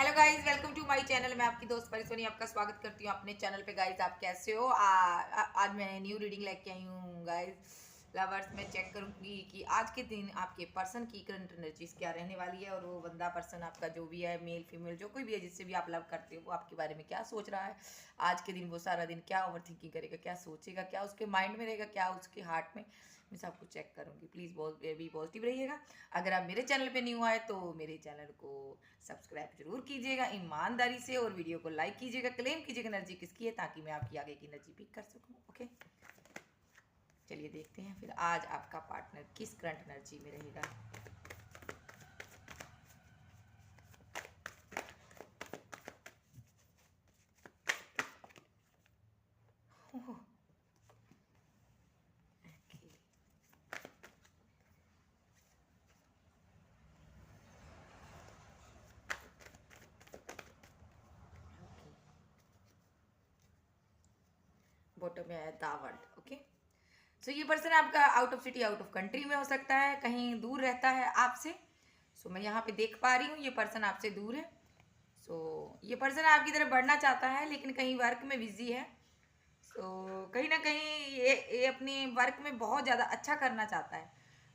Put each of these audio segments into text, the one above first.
Hello guys, welcome to my channel. मैं आपकी दोस्त परिसोनी आपका स्वागत करती हूँ अपने चैनल पे। गाइस आप कैसे हो? आज मैं न्यू रीडिंग लेके आई हूँ गाइस। लवर्स में चेक करूंगी कि आज के दिन आपके पर्सन की करंट एनर्जीज क्या रहने वाली है, और वो बंदा पर्सन आपका जो भी है, मेल फीमेल जो कोई भी है, जिससे भी आप लव करते हो, वो आपके बारे में क्या सोच रहा है आज के दिन। वो सारा दिन क्या ओवर थिंकिंग करेगा, क्या सोचेगा, क्या उसके माइंड में रहेगा, क्या उसके हार्ट में, मैं सबको चेक करूंगी। प्लीज़ भी पॉजिटिव रहिएगा। अगर आप मेरे चैनल पे न्यू आए तो मेरे चैनल को सब्सक्राइब जरूर कीजिएगा ईमानदारी से, और वीडियो को लाइक कीजिएगा। क्लेम कीजिएगा एनर्जी किसकी है, ताकि मैं आपकी आगे की एनर्जी पिक कर सकूं। ओके, चलिए देखते हैं फिर आज आपका पार्टनर किस करंट एनर्जी में रहेगा। बॉटम में है द वर्ल्ड। ओके, सो ये पर्सन आपका out of city, out of country में हो सकता है, कहीं दूर रहता है आपसे। सो मैं यहाँ पे देख पा रही हूँ ये पर्सन आपसे दूर है। सो ये पर्सन आपकी तरफ बढ़ना चाहता है, लेकिन कहीं वर्क में बिजी है। सो कहीं ना कहीं ये अपनी वर्क में बहुत ज़्यादा अच्छा करना चाहता है,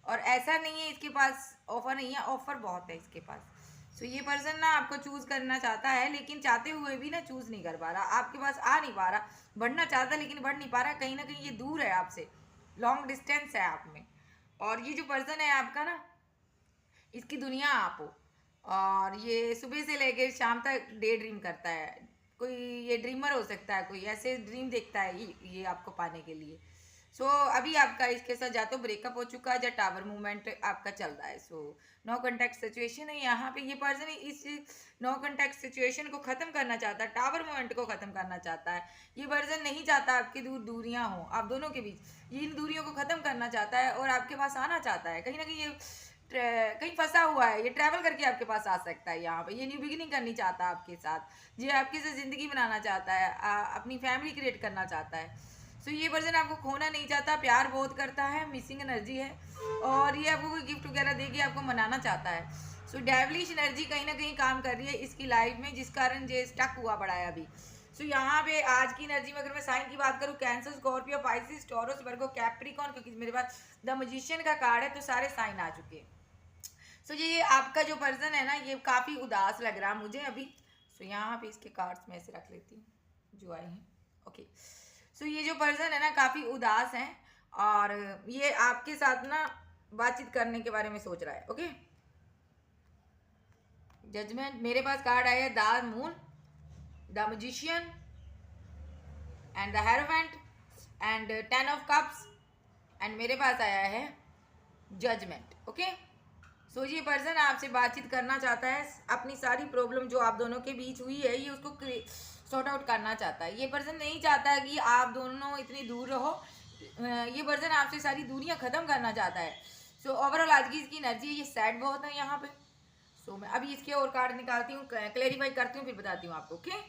और ऐसा नहीं है इसके पास ऑफर नहीं है, ऑफर बहुत है इसके पास। सो ये पर्सन ना आपको चूज करना चाहता है, लेकिन चाहते हुए भी ना चूज नहीं कर पा रहा, आपके पास आ नहीं पा रहा। बढ़ना चाहता है लेकिन बढ़ नहीं पा रहा, कहीं ना कहीं ये दूर है आपसे, लॉन्ग डिस्टेंस है आप में। और ये जो पर्सन है आपका ना, इसकी दुनिया आप हो, और ये सुबह से लेकर शाम तक डे ड्रीम करता है। कोई ये ड्रीमर हो सकता है, कोई ऐसे ड्रीम देखता है ये आपको पाने के लिए। अभी आपका इसके साथ या तो ब्रेकअप हो चुका है या टावर मूवमेंट आपका चल रहा है। नो कॉन्टैक्ट सिचुएशन है यहाँ पे। ये पर्सन इस नो कॉन्टैक्ट सिचुएशन को खत्म करना चाहता है, टावर मूवमेंट को खत्म करना चाहता है। ये पर्सन नहीं चाहता आपकी दूरियां हो आप दोनों के बीच। ये इन दूरियों को खत्म करना चाहता है और आपके पास आना चाहता है। कहीं ना कहीं ये कहीं फंसा हुआ है, ये ट्रैवल करके आपके पास आ सकता है यहाँ पे। ये न्यू बिगिनिंग करनी चाहता है आपके साथ, ये आपके साथ ज़िंदगी बनाना चाहता है, अपनी फैमिली क्रिएट करना चाहता है। ये पर्सन आपको खोना नहीं चाहता, प्यार बहुत करता है, मिसिंग एनर्जी है, और ये आपको कोई गिफ्ट वगैरह देके आपको मनाना चाहता है। डेविलिश एनर्जी कहीं ना कहीं काम कर रही है इसकी लाइफ में, जिस कारण ये स्टक हुआ पड़ा है अभी। यहाँ पे आज की एनर्जी में अगर मैं साइन की बात करूँ, कैंसर, स्कॉर्पियो, पाइसिस, टॉरस, वर्गो, कैप्रिकॉन, क्योंकि मेरे पास द मजिशियन का कार्ड है तो सारे साइन आ चुके हैं। ये आपका जो पर्सन है ना, ये काफ़ी उदास लग रहा है मुझे अभी। यहाँ पे इसके कार्ड्स में ऐसे रख लेती हूँ जो आए हैं। ओके, ये जो पर्सन है ना काफ़ी उदास है, और ये आपके साथ ना बातचीत करने के बारे में सोच रहा है। ओके, जजमेंट मेरे पास कार्ड आया है, the moon, the magician and the hierophant and 10 of cups, and मेरे पास आया है जजमेंट। ओके, ये पर्सन आपसे बातचीत करना चाहता है, अपनी सारी प्रॉब्लम जो आप दोनों के बीच हुई है ये उसको सॉर्ट आउट करना चाहता है। ये पर्सन नहीं चाहता है कि आप दोनों इतनी दूर रहो। ये पर्सन आपसे सारी दूरियां खत्म करना चाहता है। ओवरऑल आज की इसकी एनर्जी है, ये सैड बहुत है यहाँ पे। मैं अभी इसके और कार्ड निकालती हूँ, क्लेरिफाई करती हूँ, फिर बताती हूँ आपको। ओके,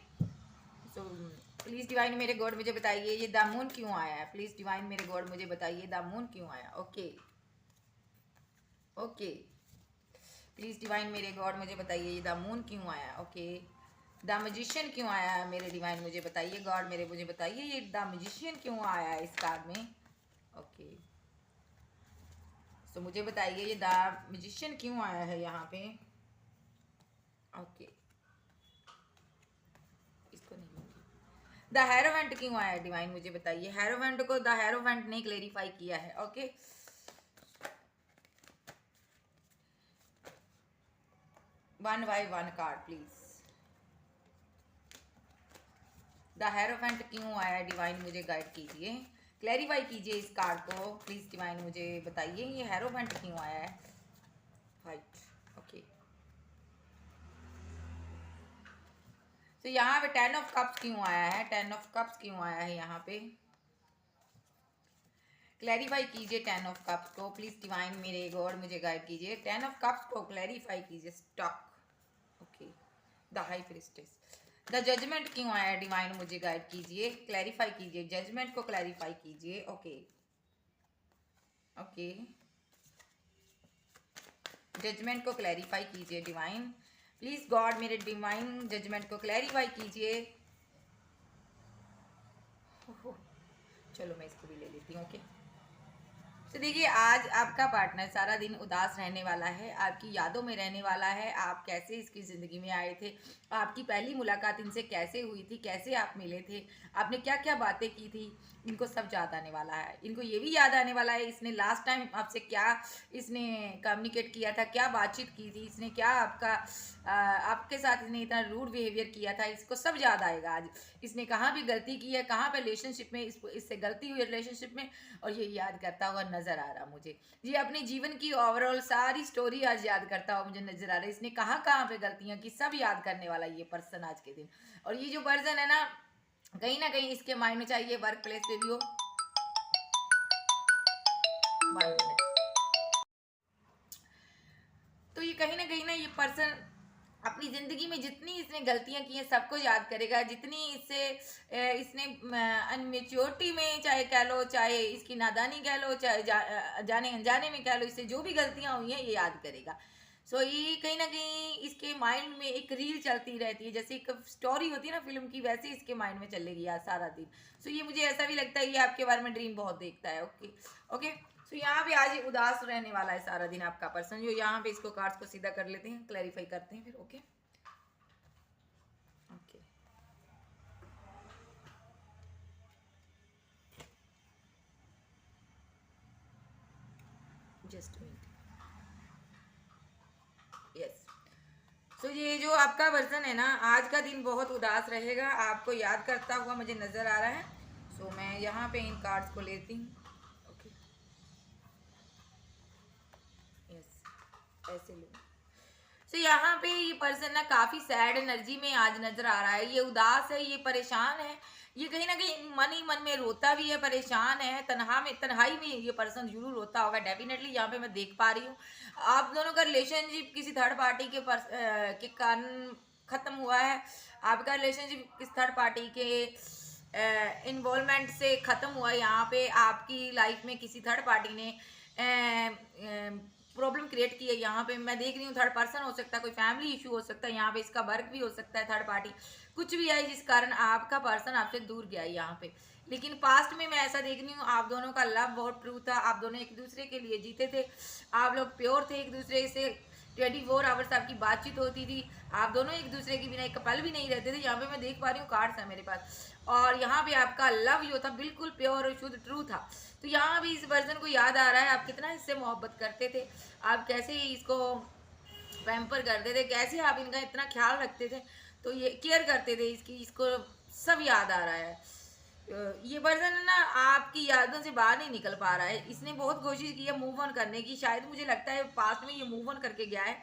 प्लीज़ डिवाइन मेरे गॉड मुझे बताइए ये द मून क्यों आया है। प्लीज़ डिवाइन मेरे गॉड मुझे बताइए द मून क्यों आया। ओके ओके, प्लीज़ डिवाइन मेरे गॉड मुझे बताइए ये द मून क्यों आया। ओके, द मजिशियन क्यों आया है मेरे डिवाइन मुझे बताइए। गॉड मेरे मुझे बताइए ये द मजिशियन क्यों आया है इस कार्ड में। ओके, मुझे बताइए ये द मजिशियन क्यों आया है यहाँ पे। ओके, इसको नहीं, द हेरोवेंट क्यों आया है डिवाइन मुझे बताइए। हेरोवेंट को द हेरोवेंट ने क्लेरिफाई किया है। Okay, one by one card please. The hierophant क्यों आया डिवाइन मुझे गाइड कीजिए, क्लैरिफाई कीजिए इस कार्ड को प्लीज डिवाइन मुझे बताइए ये हेरोवेंट क्यों आया है। फाइट। ओके, यहाँ पे 10 ऑफ कप्स क्यों आया है, 10 ऑफ कप्स क्यों आया है यहाँ पे, क्लैरिफाई कीजिए 10 ऑफ कप्स को प्लीज डिवाइन मेरे गॉड मुझे गाइड कीजिए। 10 ऑफ कप्स को क्लैरिफाई कीजिए। Stock. Okay, the high priestess, the judgement क्यों आया डिवाइन मुझे गाइड कीजिए, क्लैरिफाई कीजिए, जजमेंट को क्लैरिफाई कीजिए। ओके ओके, जजमेंट को क्लैरिफाई कीजिए डिवाइन। प्लीज गॉड मेरे डिवाइन जजमेंट को क्लैरिफाई कीजिए। चलो मैं इसको भी ले लेती हूँ। ओके, तो देखिए आज आपका पार्टनर सारा दिन उदास रहने वाला है, आपकी यादों में रहने वाला है। आप कैसे इसकी ज़िंदगी में आए थे, आपकी पहली मुलाकात इनसे कैसे हुई थी, कैसे आप मिले थे, आपने क्या क्या बातें की थी, इनको सब याद आने वाला है। इनको ये भी याद आने वाला है इसने लास्ट टाइम आपसे क्या इसने कम्युनिकेट किया था, क्या बातचीत की थी, इसने क्या आपके साथ इसने इतना रूड बिहेवियर किया था, इसको सब याद आएगा आज। इसने कहाँ भी गलती की है, कहाँ पे रिलेशनशिप में इससे गलती हुई रिलेशनशिप में, और ये याद करता हुआ नजर आ रहा मुझे। ये अपने जीवन की ओवरऑल सारी स्टोरी आज याद करता हुआ मुझे नजर आ रहा है। इसने कहाँ कहाँ पे गलतियां की सब याद करने वाला ये पर्सन आज के दिन। और ये जो पर्सन है ना कहीं इसके माइंड में, चाहे ये वर्क प्लेस पे भी हो, 1 मिनट, तो ये कहीं ना ये पर्सन अपनी जिंदगी में जितनी इसने गलतियां की हैं सबको याद करेगा। जितनी इसने अनमेच्योरिटी में चाहे कह लो, चाहे इसकी नादानी कह लो, चाहे जाने अनजाने में कह लो, इससे जो भी गलतियां हुई हैं ये याद करेगा। सो ये कहीं ना कहीं इसके माइंड में एक रील चलती रहती है, जैसे एक स्टोरी होती है ना फिल्म की, वैसे इसके माइंड में चलेगी यार सारा दिन। सो ये मुझे ऐसा भी लगता है ये आपके बारे में ड्रीम बहुत देखता है। ओके ओके, सो यहाँ पे आज उदास रहने वाला है सारा दिन आपका पर्सन। जो यहाँ पे इसको कार्ड्स को सीधा कर लेते हैं, क्लैरिफाई करते हैं फिर। Okay okay, just minute, yes. So ये जो आपका वर्जन है ना, आज का दिन बहुत उदास रहेगा, आपको याद करता हुआ मुझे नजर आ रहा है। सो मैं यहाँ पे इन कार्ड्स को लेती हूँ। ओके, यस, ऐसे लो। सो यहाँ पे ये पर्सन ना काफी सैड एनर्जी में आज नजर आ रहा है। ये उदास है, ये परेशान है, ये कहीं ना कहीं मन ही मन में रोता भी है, परेशान है, तन्हाई में ये पर्सन जरूर रोता होगा डेफिनेटली। यहाँ पे मैं देख पा रही हूँ आप दोनों का रिलेशनशिप किसी थर्ड पार्टी के कारण खत्म हुआ है। आपका रिलेशनशिप किस थर्ड पार्टी के इन्वॉल्वमेंट से खत्म हुआ है। यहाँ पे आपकी लाइफ में किसी थर्ड पार्टी ने प्रॉब्लम क्रिएट की है। यहाँ पे मैं देख रही हूँ थर्ड पर्सन हो सकता है, कोई फैमिली इशू हो सकता है, यहाँ पे इसका वर्क भी हो सकता है, थर्ड पार्टी कुछ भी है जिस कारण आपका पर्सन आपसे दूर गया है यहाँ पे। लेकिन पास्ट में मैं ऐसा देख रही हूँ आप दोनों का लव बहुत ट्रू था, आप दोनों एक दूसरे के लिए जीते थे, आप लोग प्योर थे एक दूसरे से, 24 आवर्स आपकी बातचीत होती थी, आप दोनों एक दूसरे के बिना एक पल भी नहीं रहते थे। यहाँ पे मैं देख पा रही हूँ कार्ड्स है मेरे पास, और यहाँ पे आपका लव जो था बिल्कुल प्योर और शुद्ध ट्रू था। तो यहाँ भी इस वर्जन को याद आ रहा है आप कितना इससे मोहब्बत करते थे, आप कैसे इसको पैम्पर करते थे, कैसे आप इनका इतना ख्याल रखते थे, तो ये केयर करते थे इसकी, इसको सब याद आ रहा है। ये वर्जन है ना आपकी यादों से बाहर नहीं निकल पा रहा है। इसने बहुत कोशिश की है मूव ऑन करने की, शायद मुझे लगता है पास्ट में ये मूव ऑन करके गया है,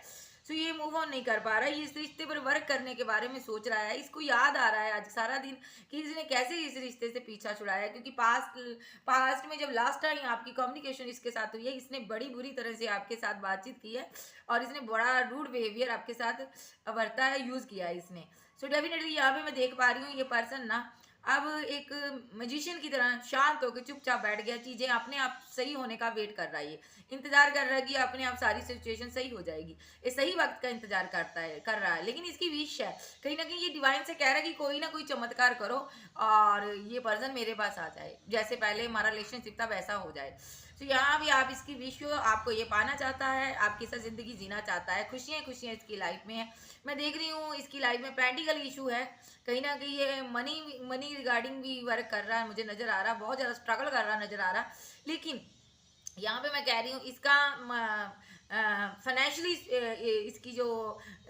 सो ये मूव ऑन नहीं कर पा रहा है। ये इस रिश्ते पर वर्क करने के बारे में सोच रहा है, इसको याद आ रहा है आज सारा दिन कि इसने कैसे इस रिश्ते से पीछा छुड़ाया। क्योंकि पास्ट में जब लास्ट टाइम आपकी कम्युनिकेशन इसके साथ हुई है, इसने बड़ी बुरी तरह से आपके साथ बातचीत की है, और इसने बड़ा रूड बिहेवियर आपके साथ बरता है, यूज किया है इसने। सो डेफिनेटली यहाँ पे मैं देख पा रही हूँ ये पर्सन ना अब एक मजिशियन की तरह शांत होकर चुपचाप बैठ गया, चीजें अपने आप सही होने का वेट कर रहा है, ये इंतजार कर रहा है कि अपने आप सारी सिचुएशन सही हो जाएगी, ये सही वक्त का इंतजार कर रहा है। लेकिन इसकी विश है कहीं ना कहीं ये डिवाइन से कह रहा है कि कोई ना कोई चमत्कार करो और ये पर्सन मेरे पास आ जाए, जैसे पहले हमारा रिलेशनशिप था वैसा हो जाए। तो यहाँ भी आप इसकी विश हो, आपको ये पाना चाहता है, आपके साथ जिंदगी जीना चाहता है, खुशियाँ खुशियाँ इसकी लाइफ में है। मैं देख रही हूँ इसकी लाइफ में प्रैक्टिकल इशू है, कहीं ना कहीं ये मनी रिगार्डिंग भी वर्क कर रहा है, मुझे नजर आ रहा है बहुत ज़्यादा स्ट्रगल कर रहा नजर आ रहा। लेकिन यहाँ पे मैं कह रही हूँ इसका फाइनेंशियली इसकी जो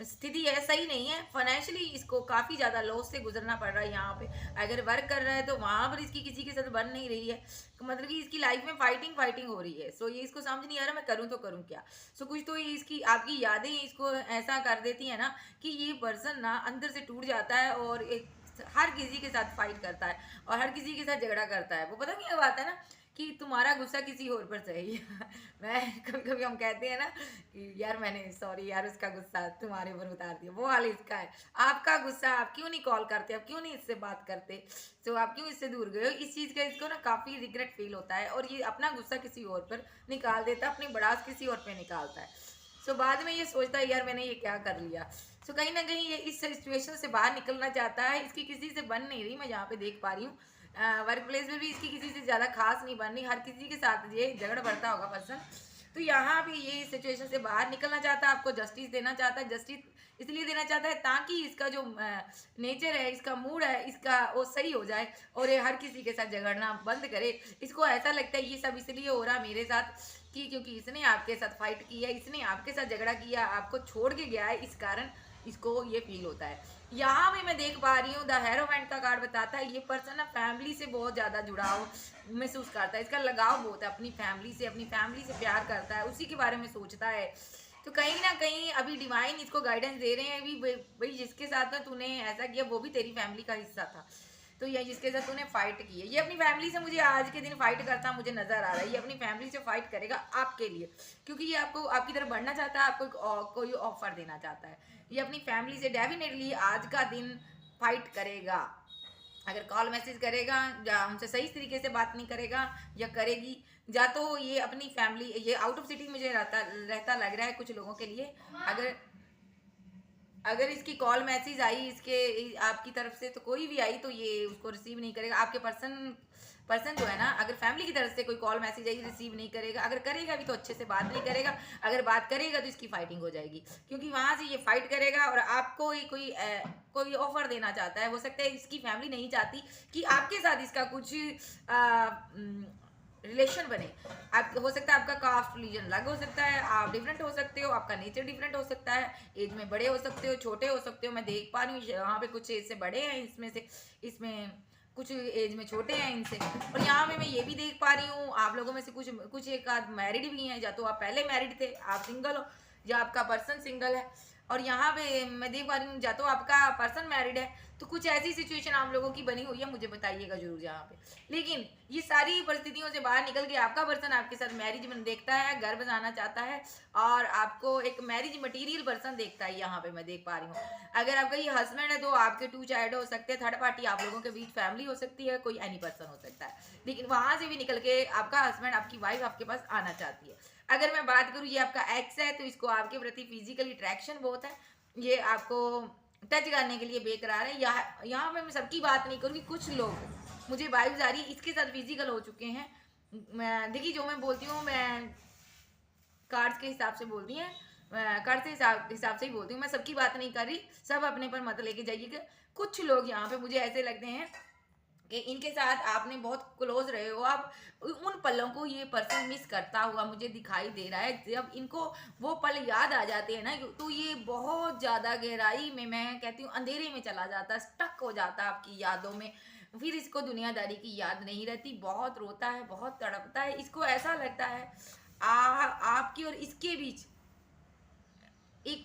स्थिति है सही नहीं है, फाइनेंशियली इसको काफ़ी ज़्यादा लॉस से गुजरना पड़ रहा है। यहाँ पे अगर वर्क कर रहा है तो वहाँ पर इसकी किसी के साथ बन नहीं रही है, मतलब कि इसकी लाइफ में फाइटिंग हो रही है। सो ये इसको समझ नहीं आ रहा मैं करूँ तो करूँ क्या। सो कुछ तो इसकी आपकी यादें इसको ऐसा कर देती है ना कि ये पर्सन ना अंदर से टूट जाता है और एक हर किसी के साथ फाइट करता है और हर किसी के साथ झगड़ा करता है। वो पता क्या बात है ना कि तुम्हारा गुस्सा किसी और पर चाहिए मैं कभी कभी हम कहते हैं ना कि यार मैंने सॉरी यार उसका गुस्सा तुम्हारे ऊपर उतार दिया, वो हाल इसका है। आपका गुस्सा आप क्यों नहीं कॉल करते, आप क्यों नहीं इससे बात करते, तो आप क्यों इससे दूर गए हो, इस चीज़ का इसको ना काफ़ी रिग्रेट फील होता है और ये अपना गुस्सा किसी और पर निकाल देता है, अपनी भड़ास किसी और पर निकालता है। सो बाद में ये सोचता है यार मैंने ये क्या कर लिया। सो कहीं ना कहीं ये इस सिचुएशन से बाहर निकलना चाहता है, इसकी किसी से बन नहीं रही, मैं यहाँ पे देख पा रही हूँ। वर्क प्लेस में भी इसकी किसी से ज़्यादा खास नहीं बन रही, हर किसी के साथ ये झगड़ बढ़ता होगा पर्सन। तो यहाँ भी ये सिचुएशन से बाहर निकलना चाहता है, आपको जस्टिस देना चाहता है। जस्टिस इसलिए देना चाहता है ताकि इसका जो नेचर है, इसका मूड है, इसका वो सही हो जाए और ये हर किसी के साथ झगड़ना बंद करे। इसको ऐसा लगता है ये सब इसलिए हो रहा मेरे साथ कि क्योंकि इसने आपके साथ फाइट किया, इसने आपके साथ झगड़ा किया, आपको छोड़ के गया है, इस कारण इसको ये फील होता है। यहाँ भी मैं देख पा रही हूँ द हेरोमैन का कार्ड बताता है ये पर्सन ना फैमिली से बहुत ज़्यादा जुड़ाव महसूस करता है, इसका लगाव बहुत है अपनी फैमिली से प्यार करता है, उसी के बारे में सोचता है। तो कहीं ना कहीं अभी डिवाइन इसको गाइडेंस दे रहे हैं अभी भाई जिसके साथ में तूने ऐसा किया वो भी तेरी फैमिली का हिस्सा था। तो ये जिसके साथ तूने फाइट की है, ये अपनी फैमिली से मुझे आज के दिन फाइट करता मुझे नजर आ रहा है। ये अपनी फैमिली से फाइट करेगा आपके लिए, क्योंकि ये आपको आपकी तरफ बढ़ना चाहता है, आपको कोई ऑफर देना चाहता है। ये अपनी फैमिली से डेफिनेटली आज का दिन फाइट करेगा। अगर कॉल मैसेज करेगा या हमसे सही तरीके से बात नहीं करेगा या करेगी, या तो ये अपनी फैमिली, ये आउट ऑफ सिटी मुझे रहता लग रहा है कुछ लोगों के लिए। अगर इसकी कॉल मैसेज आई इसके आपकी तरफ से, तो कोई भी आई तो ये उसको रिसीव नहीं करेगा। आपके पर्सन जो है ना, अगर फैमिली की तरफ से कोई कॉल मैसेज आई रिसीव नहीं करेगा, अगर करेगा भी तो अच्छे से बात नहीं करेगा, अगर बात करेगा तो इसकी फाइटिंग हो जाएगी, क्योंकि वहां से ये फाइट करेगा और आपको कोई ऑफर देना चाहता है। हो सकता है इसकी फैमिली नहीं चाहती कि आपके साथ इसका कुछ रिलेशन बने। आप हो सकता है आपका कास्ट रिलीजन अलग हो सकता है, आप डिफरेंट हो सकते हो, आपका नेचर डिफरेंट हो सकता है, एज में बड़े हो सकते हो, छोटे हो सकते हो। मैं देख पा रही हूँ यहाँ पे कुछ एज से बड़े हैं, इसमें कुछ एज में छोटे हैं इनसे। और यहाँ पे मैं ये भी देख पा रही हूँ आप लोगों में से कुछ एक आध मैरिड भी हैं, या तो आप पहले मैरिड थे, आप सिंगल हो, या आपका पर्सन सिंगल है। और यहाँ पे मैं देख पा रही हूँ या तो आपका पर्सन मैरिड है। तो कुछ ऐसी सिचुएशन आप लोगों की बनी हुई है, मुझे बताइएगा जरूर यहाँ पे। लेकिन ये सारी परिस्थितियों से बाहर निकल के आपका पर्सन आपके साथ मैरिज में देखता है, घर बसाना चाहता है, और आपको एक मैरिज मटेरियल पर्सन देखता है। यहाँ पे मैं देख पा रही हूँ अगर आपका ये हस्बैंड है तो आपके 2 चाइल्ड हो सकते हैं, थर्ड पार्टी आप लोगों के बीच फैमिली हो सकती है, कोई एनी पर्सन हो सकता है। लेकिन वहां से भी निकल के आपका हस्बैंड, आपकी वाइफ आपके पास आना चाहती है। अगर मैं बात करूँ ये आपका एक्स है, तो इसको आपके प्रति फिजिकल अट्रैक्शन बहुत है, ये आपको टच करने के लिए बेकरार है। यहाँ पे मैं सबकी बात नहीं करूँगी, कुछ लोग मुझे वाइब्स आ रही है इसके साथ फिजिकल हो चुके हैं। मैं देखिए जो मैं बोलती हूँ मैं कार्ड्स के हिसाब से बोलती हैं, कार्ड से हिसाब से ही बोलती हूँ, मैं सबकी बात नहीं कर रही, सब अपने पर मत लेके जाइएगा। कुछ लोग यहाँ पे मुझे ऐसे लगते हैं कि इनके साथ आपने बहुत क्लोज रहे हो, आप उन पलों को ये पर्सन मिस करता हुआ मुझे दिखाई दे रहा है। जब इनको वो पल याद आ जाते हैं ना, तो ये बहुत ज़्यादा गहराई में, मैं कहती हूँ अंधेरे में चला जाता है, स्टक हो जाता है आपकी यादों में। फिर इसको दुनियादारी की याद नहीं रहती, बहुत रोता है, बहुत तड़पता है। इसको ऐसा लगता है आपकी और इसके बीच एक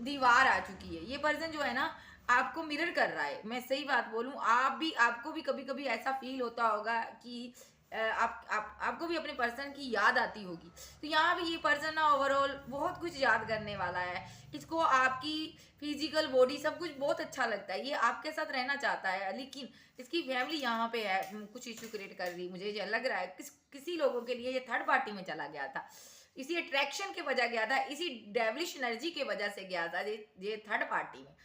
दीवार आ चुकी है। ये पर्सन जो है ना आपको मिरर कर रहा है, मैं सही बात बोलूं, आपको भी कभी कभी ऐसा फील होता होगा कि आपको भी अपने पर्सन की याद आती होगी। तो यहाँ भी ये पर्सन ना ओवरऑल बहुत कुछ याद करने वाला है। इसको आपकी फिजिकल बॉडी सब कुछ बहुत अच्छा लगता है, ये आपके साथ रहना चाहता है, लेकिन इसकी फैमिली यहाँ पे है कुछ इशू क्रिएट कर रही। मुझे ये लग रहा है किसी लोगों के लिए ये थर्ड पार्टी में चला गया था, इसी अट्रैक्शन के वजह गया था, इसी डेविलिश एनर्जी के वजह से गया था ये थर्ड पार्टी में।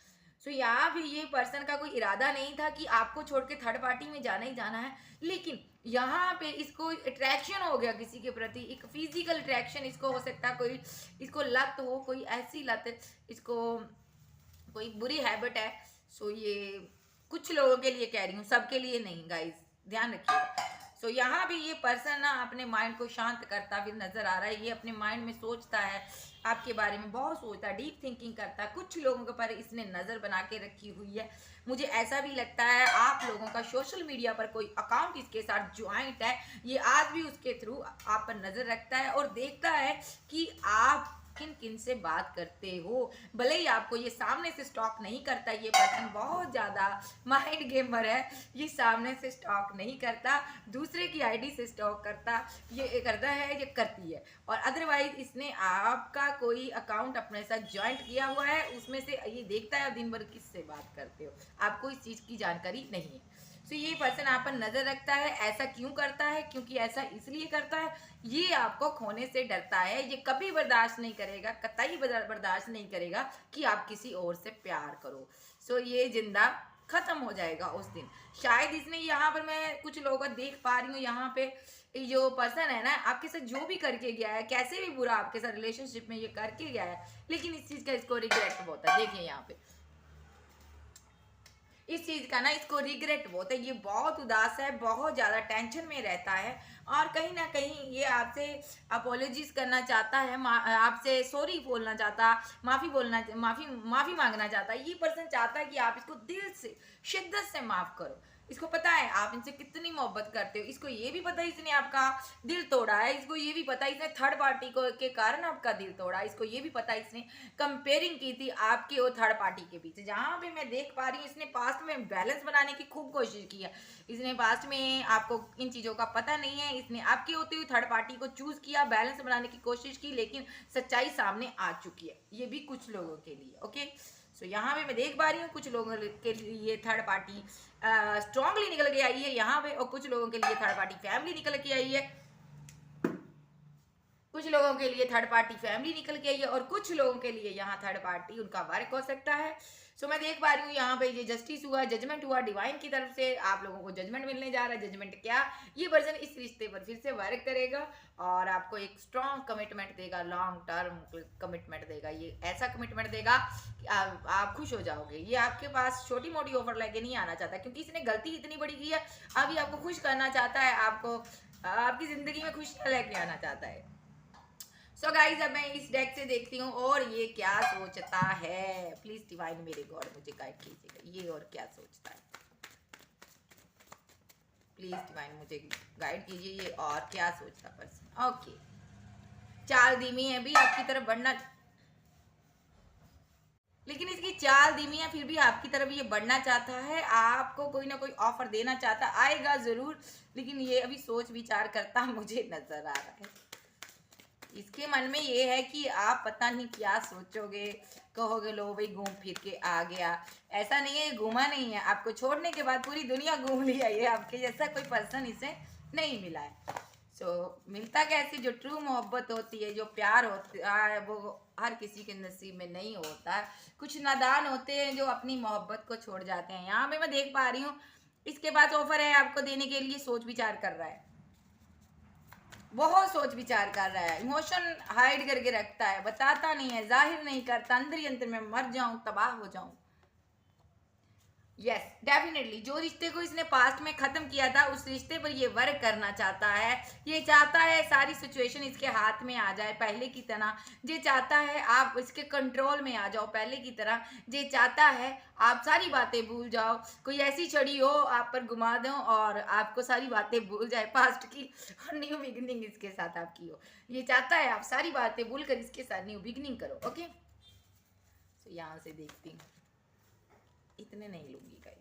सो यहाँ भी ये पर्सन का कोई इरादा नहीं था कि आपको छोड़ के थर्ड पार्टी में जाना ही जाना है, लेकिन यहाँ पे इसको अट्रैक्शन हो गया किसी के प्रति, एक फिजिकल अट्रैक्शन। इसको हो सकता है कोई इसको लत हो, कोई ऐसी लत, इसको कोई बुरी हैबिट है। सो ये कुछ लोगों के लिए कह रही हूँ, सबके लिए नहीं गाइज, ध्यान रखिएगा। सो यहाँ भी ये पर्सन ना अपने माइंड को शांत करता फिर नजर आ रहा है। ये अपने माइंड में सोचता है, आपके बारे में बहुत सोचता है, डीप थिंकिंग करता है। कुछ लोगों के पर इसने नज़र बना के रखी हुई है। मुझे ऐसा भी लगता है आप लोगों का सोशल मीडिया पर कोई अकाउंट इसके साथ ज्वाइंट है, ये आज भी उसके थ्रू आप पर नज़र रखता है और देखता है कि आप किन किन से बात करते हो। भले ही आपको ये सामने से स्टॉक नहीं करता, ये पर्सन बहुत ज़्यादा माइंड गेमर है, ये सामने से स्टॉक नहीं करता, दूसरे की आईडी से स्टॉक करता, ये करता है, ये करती है। और अदरवाइज इसने आपका कोई अकाउंट अपने साथ ज्वाइंट किया हुआ है, उसमें से ये देखता है दिन भर किससे बात करते हो, आपको इस चीज़ की जानकारी नहीं है। सो ये पर्सन आप पर नजर रखता है। ऐसा क्यों करता है? क्योंकि ऐसा इसलिए करता है, ये आपको खोने से डरता है। ये कभी बर्दाश्त नहीं करेगा, कतई बर्दाश्त नहीं करेगा कि आप किसी और से प्यार करो। सो ये जिंदा खत्म हो जाएगा उस दिन। शायद इसने यहाँ पर, मैं कुछ लोगों को देख पा रही हूँ यहाँ पे, जो पर्सन है ना आपके साथ जो भी करके गया है, कैसे भी बुरा आपके साथ रिलेशनशिप में ये करके गया है, लेकिन इस चीज का इसको रिग्रेट बहुत है। देखिए यहाँ पे इस चीज का ना इसको रिग्रेट बहुत है। ये बहुत उदास है, बहुत ज्यादा टेंशन में रहता है, और कहीं ना कहीं ये आपसे अपोलॉजीज करना चाहता है, आपसे सॉरी बोलना चाहता, माफी मांगना चाहता है। ये पर्सन चाहता है कि आप इसको दिल से, शिद्दत से माफ करो। इसको पता है आप इनसे कितनी मोहब्बत करते हो। इसको ये भी पता है इसने आपका दिल तोड़ा है। इसको ये भी पता है इसने थर्ड पार्टी को के कारण आपका दिल तोड़ा। इसको ये भी पता है इसने कंपेयरिंग की थी आपके और थर्ड पार्टी के बीच। जहां पे मैं देख पा रही हूँ इसने पास्ट में बैलेंस बनाने की खूब कोशिश की है। इसने पास्ट में, आपको इन चीजों का पता नहीं है, इसने आपकी होती हुई थर्ड पार्टी को चूज किया, बैलेंस बनाने की कोशिश की, लेकिन सच्चाई सामने आ चुकी है। ये भी कुछ लोगों के लिए। ओके, सो यहाँ पे मैं देख पा रही हूँ कुछ लोगों के लिए थर्ड पार्टी स्ट्रांगली निकल के आई है यहाँ पे, और कुछ लोगों के लिए थर्ड पार्टी फैमिली निकल के आई है। कुछ लोगों के लिए थर्ड पार्टी फैमिली निकल के आई है, और कुछ लोगों के लिए यहाँ थर्ड पार्टी उनका वर्क हो सकता है। सो मैं देख पा रही हूँ यहाँ पे ये जस्टिस हुआ, जजमेंट हुआ डिवाइन की तरफ से। आप लोगों को जजमेंट मिलने जा रहा है। जजमेंट क्या? ये पर्सन इस रिश्ते पर फिर से वर्क करेगा और आपको एक स्ट्रॉन्ग कमिटमेंट देगा, लॉन्ग टर्म कमिटमेंट देगा। ये ऐसा कमिटमेंट देगा कि आप खुश हो जाओगे। ये आपके पास छोटी मोटी ऑफर लेके नहीं आना चाहता, क्योंकि इसने गलती इतनी बड़ी की है। अभी आपको खुश करना चाहता है, आपको आपकी जिंदगी में खुशियां लेके आना चाहता है। सो गाइज, अब मैं इस डेक से देखती हूँ और ये क्या सोचता है। प्लीज डिवाइन मेरे गॉड मुझे गाइड कीजिएगा, ये और क्या सोचता है। प्लीज डिवाइन मुझे गाइड कीजिए, ये और क्या सोचता पर्सन। ओके, चाल धीमी है भी आपकी तरफ बढ़ना, लेकिन इसकी चाल धीमी है फिर भी आपकी तरफ ये बढ़ना चाहता है। आपको कोई ना कोई ऑफर देना चाहता, आएगा जरूर, लेकिन ये अभी सोच विचार करता मुझे नजर आ रहा है। इसके मन में ये है कि आप पता नहीं क्या सोचोगे, कहोगे लो भाई घूम फिर के आ गया। ऐसा नहीं है, घूमा नहीं है, आपको छोड़ने के बाद पूरी दुनिया घूम लिया। ये आपके जैसा कोई पर्सन इसे नहीं मिला है। सो मिलता कैसे? जो ट्रू मोहब्बत होती है, जो प्यार होता है, वो हर किसी के नसीब में नहीं होता है। कुछ नादान होते हैं जो अपनी मोहब्बत को छोड़ जाते हैं। यहाँ पे मैं देख पा रही हूँ इसके पास ऑफर है आपको देने के लिए, सोच विचार कर रहा है, बहुत सोच विचार कर रहा है। इमोशन हाइड करके रखता है, बताता नहीं है, जाहिर नहीं करता, अंदर ही अंदर में मर जाऊं, तबाह हो जाऊं। यस, डेफिनेटली जो रिश्ते को इसने पास्ट में खत्म किया था उस रिश्ते पर ये वर्क करना चाहता है। ये चाहता है सारी सिचुएशन इसके हाथ में आ जाए पहले की तरह। ये चाहता है आप इसके कंट्रोल में आ जाओ पहले की तरह। ये चाहता है आप सारी बातें भूल जाओ, कोई ऐसी छड़ी हो आप पर घुमा दो और आपको सारी बातें भूल जाए पास्ट की, और न्यू बिगिनिंग इसके साथ आपकी हो। ये चाहता है आप सारी बातें भूल कर इसके साथ न्यू बिगिनिंग करो। ओके, तो यहाँ से देखती हूँ, इतने नहीं लूंगी गाइस।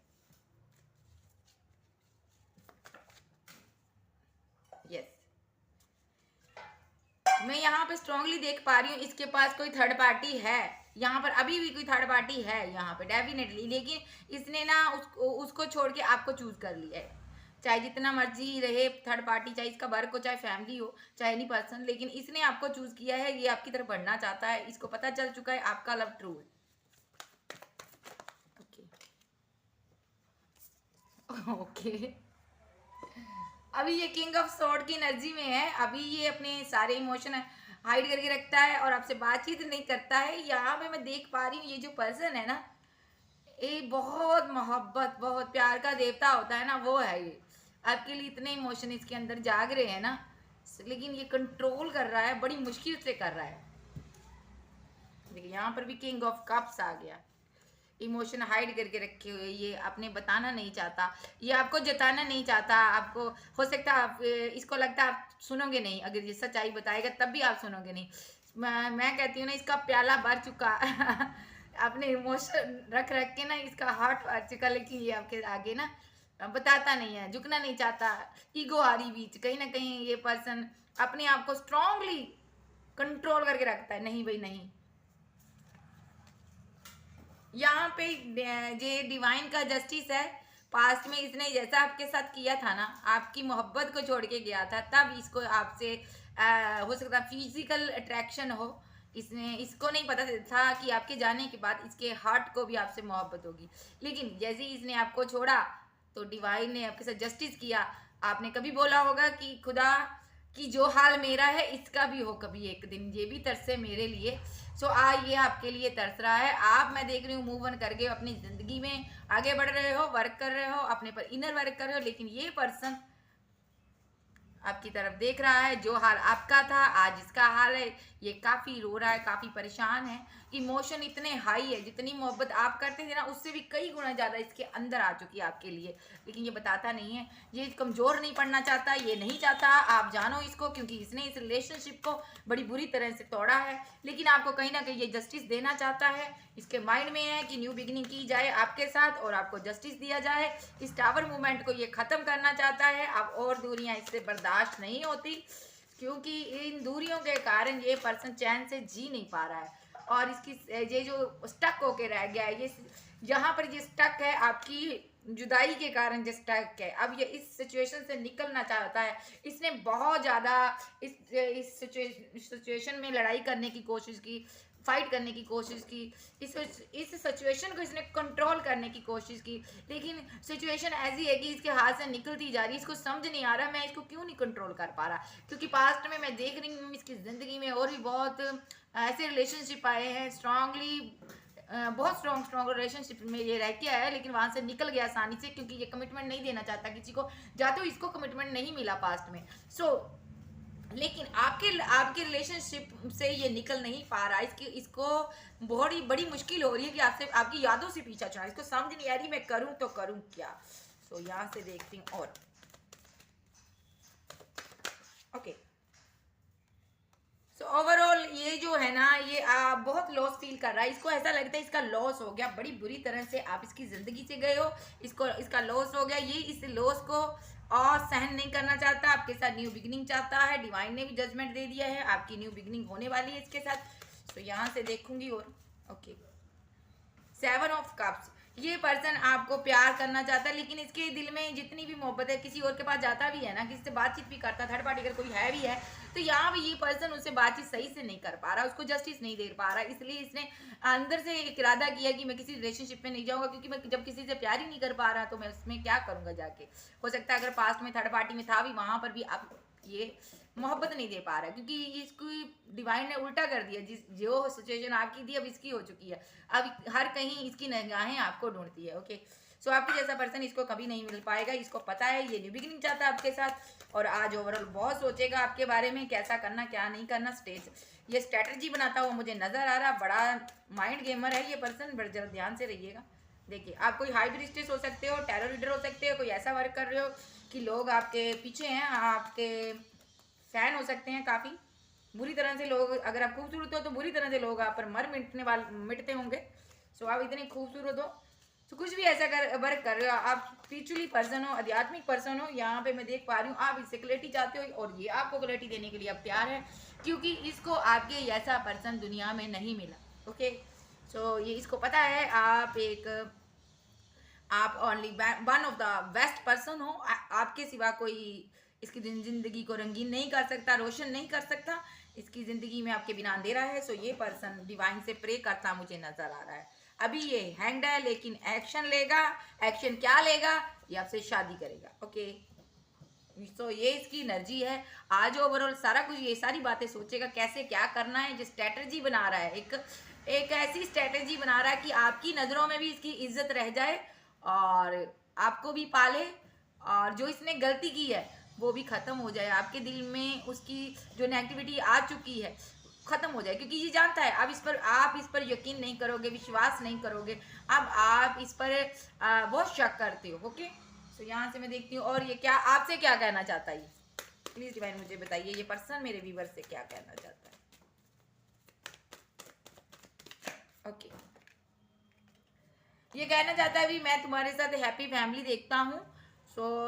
यस, मैं यहाँ पे स्ट्रांगली देख पा रही हूँ इसके पास कोई थर्ड पार्टी है। यहाँ पर अभी भी कोई थर्ड पार्टी है यहाँ पे डेफिनेटली, लेकिन इसने ना उसको छोड़ के आपको चूज कर लिया है। चाहे जितना मर्जी रहे थर्ड पार्टी, चाहे इसका वर्क हो, चाहे फैमिली हो, चाहे एनी पर्सन, लेकिन इसने आपको चूज किया है। ये आपकी तरफ बढ़ना चाहता है। इसको पता चल चुका है आपका लव ट्रू है। ओके, अभी ये किंग ऑफ सॉर्ड की एनर्जी में है। अभी ये अपने सारे इमोशन हाइड करके रखता है और आपसे बातचीत नहीं करता है। यहाँ पे मैं देख पा रही हूँ ये जो पर्सन है ना, ये बहुत मोहब्बत, बहुत प्यार का देवता होता है ना, वो है ये। आपके लिए इतने इमोशन इसके अंदर जाग रहे हैं ना, लेकिन ये कंट्रोल कर रहा है, बड़ी मुश्किल से कर रहा है। देखिए यहाँ पर भी किंग ऑफ कप्स आ गया। इमोशन हाइड करके रखे हुए, ये आपने बताना नहीं चाहता, ये आपको जताना नहीं चाहता। आपको हो सकता है आप इसको लगता है आप सुनोगे नहीं, अगर ये सच्चाई बताएगा तब भी आप सुनोगे नहीं। मैं कहती हूँ ना, इसका प्याला भर चुका आपने इमोशन रख रख के ना इसका हार्ट भर चुका, लेकिन ये आपके आगे ना बताता नहीं है, झुकना नहीं चाहता। ईगो आ रही बीच, कहीं ना कहीं ये पर्सन अपने आप को स्ट्रांगली कंट्रोल करके रखता है। नहीं भाई नहीं, यहाँ पे ये डिवाइन का जस्टिस है, पास्ट में इसने जैसा आपके साथ किया था ना, आपकी मोहब्बत को छोड़ के गया था, तब इसको आपसे हो सकता फिजिकल अट्रैक्शन हो। इसने इसको नहीं पता था कि आपके जाने के बाद इसके हार्ट को भी आपसे मोहब्बत होगी। लेकिन जैसे ही इसने आपको छोड़ा तो डिवाइन ने आपके साथ जस्टिस किया। आपने कभी बोला होगा कि खुदा कि जो हाल मेरा है इसका भी हो कभी एक दिन, ये भी तरसे मेरे लिए। सो ये आपके लिए तरस रहा है। आप, मैं देख रही हूँ, मूव ऑन करके अपनी जिंदगी में आगे बढ़ रहे हो, वर्क कर रहे हो, अपने पर इनर वर्क कर रहे हो। लेकिन ये पर्सन आपकी तरफ देख रहा है। जो हाल आपका था आज इसका हाल है। ये काफ़ी रो रहा है, काफ़ी परेशान है। इमोशन इतने हाई है, जितनी मोहब्बत आप करते थे ना उससे भी कई गुना ज़्यादा इसके अंदर आ चुकी है आपके लिए। लेकिन ये बताता नहीं है। ये कमज़ोर नहीं पड़ना चाहता, ये नहीं चाहता आप जानो इसको, क्योंकि इसने इस रिलेशनशिप को बड़ी बुरी तरह से तोड़ा है। लेकिन आपको कहीं ना कहीं ये जस्टिस देना चाहता है। इसके माइंड में है कि न्यू बिगिनिंग की जाए आपके साथ और आपको जस्टिस दिया जाए। इस टावर मूवमेंट को ये ख़त्म करना चाहता है। अब और दूरियां इससे बर्दाश्त नहीं होती, क्योंकि इन दूरियों के कारण ये पर्सन चैन से जी नहीं पा रहा है। और इसकी ये जो स्टक होके रह गया है, ये यहाँ पर ये स्टक है आपकी जुदाई के कारण, जो स्टक है। अब ये इस सिचुएशन से निकलना चाहता है। इसने बहुत ज़्यादा इस सिचुएशन में लड़ाई करने की कोशिश की, फाइट करने की कोशिश की, इस सिचुएशन को इसने कंट्रोल करने की कोशिश की। लेकिन सिचुएशन ऐसी है कि इसके हाथ से निकलती जा रही है। इसको समझ नहीं आ रहा मैं इसको क्यों नहीं कंट्रोल कर पा रहा, क्योंकि पास्ट में मैं देख रही हूँ इसकी ज़िंदगी में और भी बहुत ऐसे रिलेशनशिप आए हैं स्ट्रांगली, बहुत स्ट्रॉन्ग रिलेशनशिप में ये रह के आया है। लेकिन वहाँ से निकल गया आसानी से, क्योंकि ये कमिटमेंट नहीं देना चाहता किसी को। या तो इसको कमिटमेंट नहीं मिला पास्ट में, लेकिन आपके रिलेशनशिप से ये निकल नहीं पा रहा। इसको बहुत ही बड़ी मुश्किल हो रही है कि आपसे, आपकी यादों से पीछा छुड़ा। इसको समझ नहीं आ रही मैं करूं तो करूं क्या। यहाँ से देखती हूँ। और ओके, ओवरऑल ये जो है ना, ये बहुत लॉस फील कर रहा है। इसको ऐसा लगता है इसका लॉस हो गया, बड़ी बुरी तरह से आप इसकी ज़िंदगी से गए हो, इसका लॉस हो गया। ये इस लॉस को और सहन नहीं करना चाहता, आपके साथ न्यू बिगिनिंग चाहता है। डिवाइन ने भी जजमेंट दे दिया है, आपकी न्यू बिगिनिंग होने वाली है इसके साथ। यहाँ से देखूंगी। और ओके, 7 ऑफ कप्स, ये पर्सन आपको प्यार करना चाहता है। लेकिन इसके दिल में जितनी भी मोहब्बत है, किसी और के पास जाता भी है ना, किसी से बातचीत भी करता, थर्ड पार्टी अगर कोई है भी है, तो यहाँ भी ये पर्सन उससे बातचीत सही से नहीं कर पा रहा, उसको जस्टिस नहीं दे पा रहा। इसलिए इसने अंदर से एक इरादा किया कि मैं किसी रिलेशनशिप में नहीं जाऊंगा, क्योंकि मैं जब किसी से प्यार ही नहीं कर पा रहा तो मैं उसमें क्या करूंगा जाके। हो सकता है अगर पास्ट में थर्ड पार्टी में था भी, वहां पर भी आप ये मोहब्बत नहीं दे पा रहा है, क्योंकि इसको डिवाइन ने उल्टा कर दिया। जो सिचुएशन आपकी थी अब इसकी हो चुकी है। अब हर कहीं इसकी निगाहें आपको ढूंढती है। ओके, आपके जैसा पर्सन इसको कभी नहीं मिल पाएगा। इसको पता है ये न्यू बिगिनिंग चाहता है आपके साथ, और आज ओवरऑल बहुत सोचेगा आपके बारे में, कैसा करना क्या नहीं करना। ये स्ट्रेटजी बनाता हुआ मुझे नजर आ रहा। बड़ा माइंड गेमर है ये पर्सन, बड़े जरा ध्यान से रहिएगा। देखिए, आप कोई हाई प्रीस्टेस हो सकते हो, टैरो रीडर हो सकते हो, कोई ऐसा वर्क कर रहे हो कि लोग आपके पीछे हैं, आपके फैन हो सकते हैं काफ़ी बुरी तरह से लोग। अगर आप खूबसूरत हो तो बुरी तरह से लोग आप पर मिटते होंगे। आप इतने खूबसूरत हो, कुछ भी ऐसा वर्क कर रहे हो, आप स्पिरिचुअली पर्सन हो, आध्यात्मिक पर्सन हो। यहाँ पे मैं देख पा रही हूँ आप इससे क्लैरिटी चाहते हो, और ये आपको क्लैरिटी देने के लिए अब तैयार है, क्योंकि इसको आपके जैसा पर्सन दुनिया में नहीं मिला। ओके, ये इसको पता है आप only one of the best person हो। आपके सिवा कोई इसकी जिंदगी को रंगीन नहीं कर सकता, रोशन नहीं कर सकता। इसकी जिंदगी में आपके बिना अंधेरा है। ये पर्सन डिवाइन से प्रे करता मुझे नजर आ रहा है। अभी ये हैंग्ड है, लेकिन एक्शन लेगा। एक्शन क्या लेगा? ये आपसे शादी करेगा। ओके, ये इसकी एनर्जी है। आज ओवरऑल सारा कुछ ये सारी बातें सोचेगा, कैसे क्या करना है। जो स्ट्रेटजी बना रहा है, एक ऐसी स्ट्रेटजी बना रहा है कि आपकी नज़रों में भी इसकी इज्जत रह जाए और आपको भी पाले, और जो इसने गलती की है वो भी ख़त्म हो जाए। आपके दिल में उसकी जो नेगेटिविटी आ चुकी है ख़त्म हो जाए, क्योंकि ये जानता है अब आप इस पर यकीन नहीं करोगे, विश्वास नहीं करोगे। अब आप इस पर बहुत शक करते हो। ओके, यहाँ से मैं देखती हूँ। और ये क्या आपसे क्या कहना चाहता है, प्लीज़ डिवाइन मुझे बताइए, ये पर्सन मेरे व्यूवर से क्या कहना चाहता है। ओके, ये कहना चाहता है भी मैं तुम्हारे साथ हैप्पी फैमिली देखता हूँ।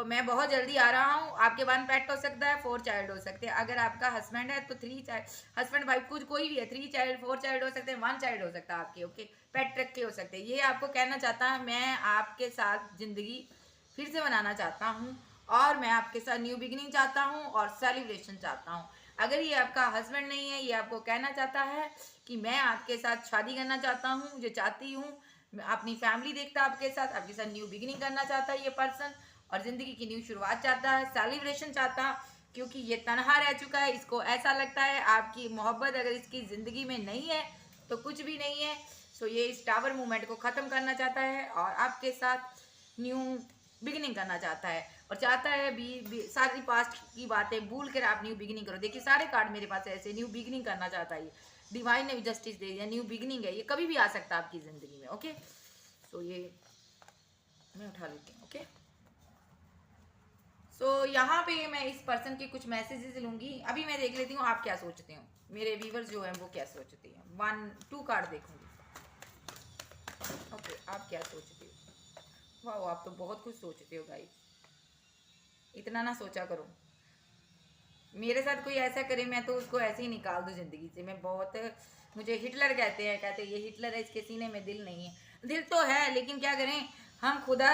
मैं बहुत जल्दी आ रहा हूँ। आपके 1 पेट हो सकता है, 4 चाइल्ड हो सकते हैं। अगर आपका हस्बैंड है तो 3 चाइल्ड, हस्बैंड वाइफ कुछ कोई भी है, 3 चाइल्ड 4 चाइल्ड हो सकते हैं, 1 चाइल्ड हो सकता है आपके। ओके, पेट रख के हो सकते हैं। ये आपको कहना चाहता है मैं आपके साथ ज़िंदगी फिर से बनाना चाहता हूँ, और मैं आपके साथ न्यू बिगिनिंग चाहता हूँ और सेलिब्रेशन चाहता हूँ। अगर ये आपका हस्बैंड नहीं है, ये आपको कहना चाहता है कि मैं आपके साथ शादी करना चाहता हूँ, जो चाहती हूँ, मैं अपनी फैमिली देखता आपके साथ न्यू बिगिनिंग करना चाहता है ये पर्सन, और ज़िंदगी की न्यू शुरुआत चाहता है, सेलिब्रेशन चाहता, क्योंकि ये तनहा रह चुका है। इसको ऐसा लगता है आपकी मोहब्बत अगर इसकी ज़िंदगी में नहीं है तो कुछ भी नहीं है। सो ये इस टावर मूवमेंट को ख़त्म करना चाहता है और आपके साथ न्यू बिगिनिंग करना चाहता है, और चाहता है सारी पास्ट की बातें भूल कर आप न्यू बिगिनिंग करो। देखिए सारे कार्ड मेरे पास ऐसे न्यू बिगिनिंग करना चाहता है। डिवाइन ने भी जस्टिस दे दिया, न्यू बिगिनिंग है, ये कभी भी आ सकता है आपकी ज़िंदगी में। ओके, सो ये मैं उठा लेती हूँ। ओके, सो यहाँ पे मैं इस पर्सन के कुछ मैसेजेस लूँगी। अभी मैं देख लेती हूँ आप क्या सोचते हो, मेरे व्यूवर्स जो हैं वो क्या सोचते हैं। 1-2 कार्ड देखूँगी। ओके, आप क्या सोचते हो? वाह, आप तो बहुत कुछ सोचते हो गाइस, इतना ना सोचा करो। मेरे साथ कोई ऐसा करे मैं तो उसको ऐसे ही निकाल दूँ ज़िंदगी से। मैं बहुत, मुझे हिटलर कहते हैं ये हिटलर है, इसके सीने में दिल नहीं है। दिल तो है, लेकिन क्या करें, हम खुदा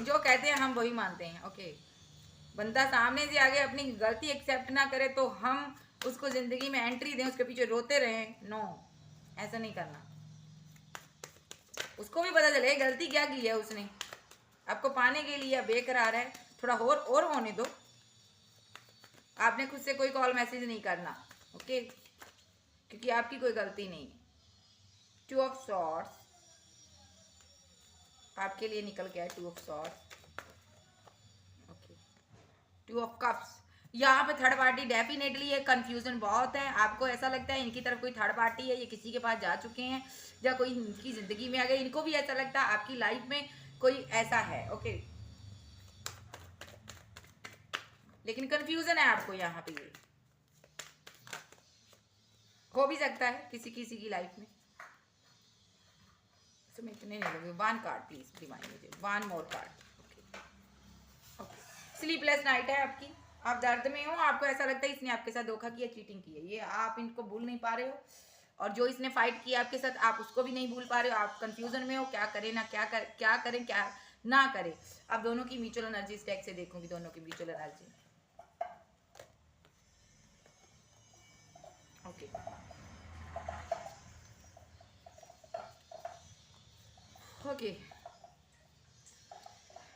जो कहते हैं हम वही मानते हैं। ओके, बंदा सामने से आगे अपनी गलती एक्सेप्ट ना करे तो हम उसको ज़िंदगी में एंट्री दें, उसके पीछे रोते रहें, नो, ऐसा नहीं करना। उसको भी पता चले गलती क्या की है उसने, आपको पाने के लिए बेकरार है, थोड़ा और होने दो। आपने खुद से कोई कॉल मैसेज नहीं करना, ओके, क्योंकि आपकी कोई गलती नहीं है। 2 ऑफ सॉर्ड्स आपके लिए निकल गया है, 2 of swords. Okay, 2 of cups. यहाँ पे थर्ड पार्टी डेफिनेटली है, कंफ्यूजन बहुत है। आपको ऐसा लगता है इनकी तरफ कोई थर्ड पार्टी है, ये किसी के पास जा चुके हैं या कोई इनकी जिंदगी में आ गए। इनको भी ऐसा लगता है आपकी लाइफ में कोई ऐसा है। ओके, लेकिन कंफ्यूजन है आपको यहाँ पे, ये हो भी सकता है किसी किसी की लाइफ में। तो मैं इतने नहीं लूंगी। 1 कार्ड प्लीज डिवाइन, मुझे 1 मोर कार्ड। ओके, स्लीपलेस नाइट है आपकी, आप दर्द में हो, आपको ऐसा लगता है इसने आपके साथ धोखा किया, चीटिंग की है, ये आप इनको भूल नहीं पा रहे हो, और जो इसने फाइट किया आपके साथ आप उसको भी नहीं भूल पा रहे हो। आप कंफ्यूजन में हो, क्या करें ना क्या करें क्या ना करें। आप दोनों की म्यूचुअल एनर्जी स्टैक से देखूंगी, दोनों की म्यूचुअल एनर्जी। ओके, ओके,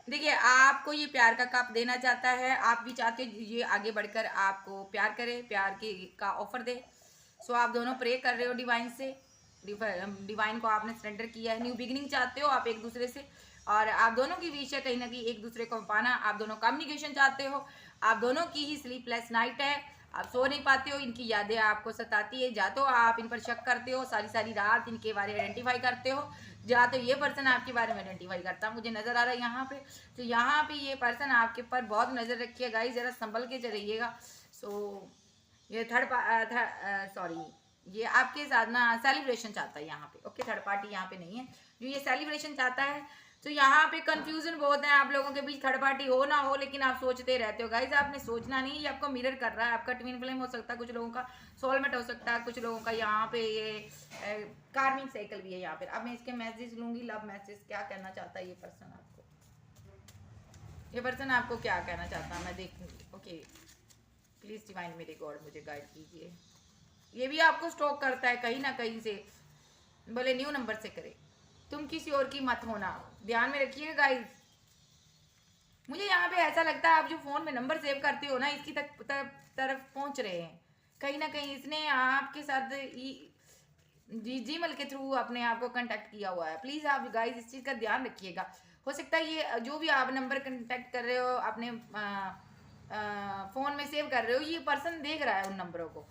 देखिए आपको ये प्यार का कप देना चाहता है, आप भी चाहते हो ये आगे बढ़कर आपको प्यार करे, प्यार के का ऑफर दे। सो आप दोनों प्रे कर रहे हो डिवाइन से, डिवाइन को आपने सरेंडर किया है, न्यू बिगिनिंग चाहते हो आप एक दूसरे से, और आप दोनों की विश है कहीं ना कहीं एक दूसरे को पाना। आप दोनों कम्युनिकेशन चाहते हो, आप दोनों की ही स्लीपलेस नाइट है, आप सो नहीं पाते हो, इनकी यादें आपको सताती है, या तो आप इन पर शक करते हो, सारी सारी रात इनके बारे में आइडेंटिफाई करते हो, या तो ये पर्सन आपके बारे में आइडेंटिफाई करता मुझे नजर आ रहा है यहाँ पे। तो यहाँ पे ये पर्सन आपके ऊपर बहुत नजर रखिएगा गाइस, जरा संभल के रहिएगा। सो ये सॉरी, ये आपके साथ ना सेलिब्रेशन चाहता है यहाँ पे। ओके, थर्ड पार्टी यहाँ पे नहीं है, जो ये सेलिब्रेशन चाहता है। तो यहाँ पे कंफ्यूजन बहुत है आप लोगों के बीच, थर्ड पार्टी हो ना हो, लेकिन आप सोचते रहते हो गाइस। आपने सोचना नहीं, ये आपको मिरर कर रहा है, आपका ट्विन फ्लेम हो सकता है, कुछ लोगों का सोलमेट हो सकता है, कुछ लोगों का यहाँ पे ये कार्मिक साइकिल भी है यहाँ पे। अब मैं इसके मैसेज लूंगी, लव मैसेज, क्या कहना चाहता है ये पर्सन आपको, ये पर्सन आपको क्या कहना चाहता है मैं देखूंगी। ओके, प्लीज डिवाइन मेरे गॉड मुझे गाइड कीजिए। ये भी आपको स्टॉक करता है कहीं ना कहीं से, बोले न्यू नंबर से करे, तुम किसी और की मत होना, ध्यान में रखिएगा गाइस। मुझे यहाँ पे ऐसा लगता है आप जो फोन में नंबर सेव करते हो ना, इसकी तरफ पहुंच रहे हैं कहीं ना कहीं। इसने आपके साथ जीमेल के थ्रू अपने आप को कांटेक्ट किया हुआ है। प्लीज आप गाइस इस चीज का ध्यान रखिएगा। हो सकता है ये जो भी आप नंबर कांटेक्ट कर रहे हो अपने फोन में सेव कर रहे हो, ये पर्सन देख रहा है उन नंबरों को।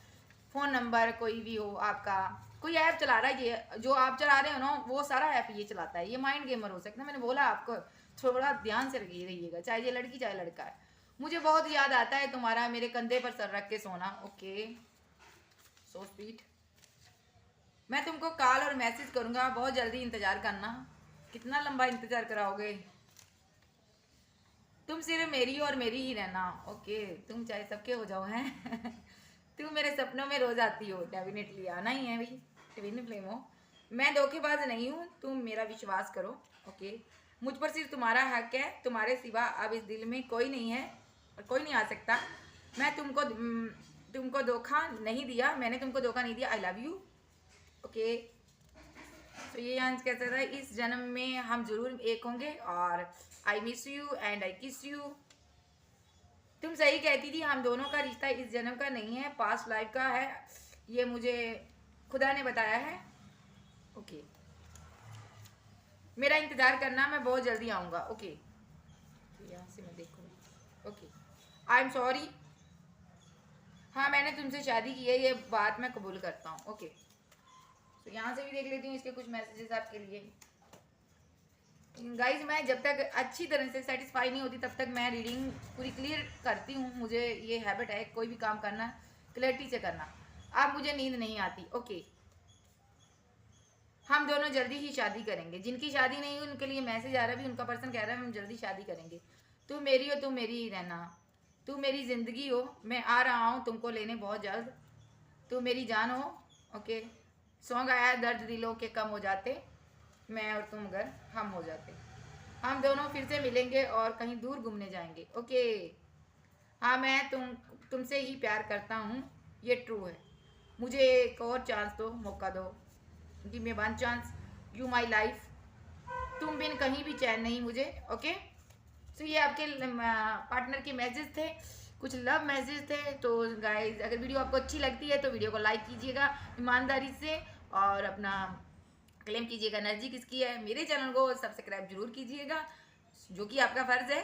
फोन नंबर कोई भी हो आपका, कोई ऐप चला रहा है, ये जो आप चला रहे हो ना वो सारा ऐप ये चलाता है। ये माइंड गेमर हो सकता है, मैंने बोला आपको थोड़ा ध्यान से रहिएगा, चाहे ये लड़की चाहे लड़का है। मुझे बहुत याद आता है तुम्हारा मेरे कंधे पर सर रख के सोना। Okay, so sweet. मैं तुमको कॉल और मैसेज करूंगा, बहुत जल्दी इंतजार करना। कितना लंबा इंतजार कराओगे, तुम सिर्फ मेरी और मेरी ही रहना। ओके, तुम चाहे सबके हो जाओ हैं तुम मेरे सपनों में रोज आती हो, डेफिनेटली आना ही है भाई, ट्विन फ्लेम हो। मैं धोखेबाज नहीं हूँ, तुम मेरा विश्वास करो। ओके, मुझ पर सिर्फ तुम्हारा हक है, तुम्हारे सिवा अब इस दिल में कोई नहीं है और कोई नहीं आ सकता। मैं तुमको धोखा नहीं दिया, मैंने तुमको धोखा नहीं दिया। I love you. ओके, तो ये अंश कहता था इस जन्म में हम जरूर एक होंगे, और I miss you and I किस यू। तुम सही कहती थी, हम दोनों का रिश्ता इस जन्म का नहीं है, पास्ट लाइफ का है, ये मुझे खुदा ने बताया है। ओके, मेरा इंतजार करना, मैं बहुत जल्दी आऊँगा। ओके, तो यहाँ से मैं देखूँ। Okay, I am sorry. हाँ, मैंने तुमसे शादी की है, ये बात मैं कबूल करता हूँ। ओके, तो यहाँ से भी देख लेती हूँ इसके कुछ मैसेजेस आपके लिए। गाइज, मैं जब तक अच्छी तरह से सेटिस्फाई नहीं होती तब तक मैं रीडिंग पूरी क्लियर करती हूँ। मुझे ये हैबिट है, कोई भी काम करना क्लैरिटी से करना। अब मुझे नींद नहीं आती। ओके, हम दोनों जल्दी ही शादी करेंगे। जिनकी शादी नहीं हुई उनके लिए मैसेज आ रहा है, भी उनका पर्सन कह रहा है हम जल्दी शादी करेंगे। तू मेरी हो, तू मेरी ही रहना, तू मेरी ज़िंदगी हो, मैं आ रहा हूँ तुमको लेने बहुत जल्द, तू मेरी जान हो। ओके, सॉन्ग आया दर्द दिलों के कम हो जाते, मैं और तुम अगर हम हो जाते, हम दोनों फिर से मिलेंगे और कहीं दूर घूमने जाएंगे। ओके, हाँ, मैं तुमसे ही प्यार करता हूँ, ये ट्रू है, मुझे एक और चांस दो, मौका दो, give me one chance, you my life, तुम बिन कहीं भी चैन नहीं मुझे। ओके, सो ये आपके पार्टनर के मैसेज थे, कुछ लव मैसेज थे। तो गाइज, अगर वीडियो आपको अच्छी लगती है तो वीडियो को लाइक कीजिएगा ईमानदारी से, और अपना क्लेम कीजिएगा एनर्जी किसकी है। मेरे चैनल को सब्सक्राइब जरूर कीजिएगा, जो कि आपका फ़र्ज़ है।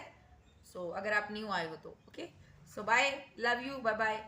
सो अगर आप न्यू आए हो तो okay, so bye, love you, bye bye.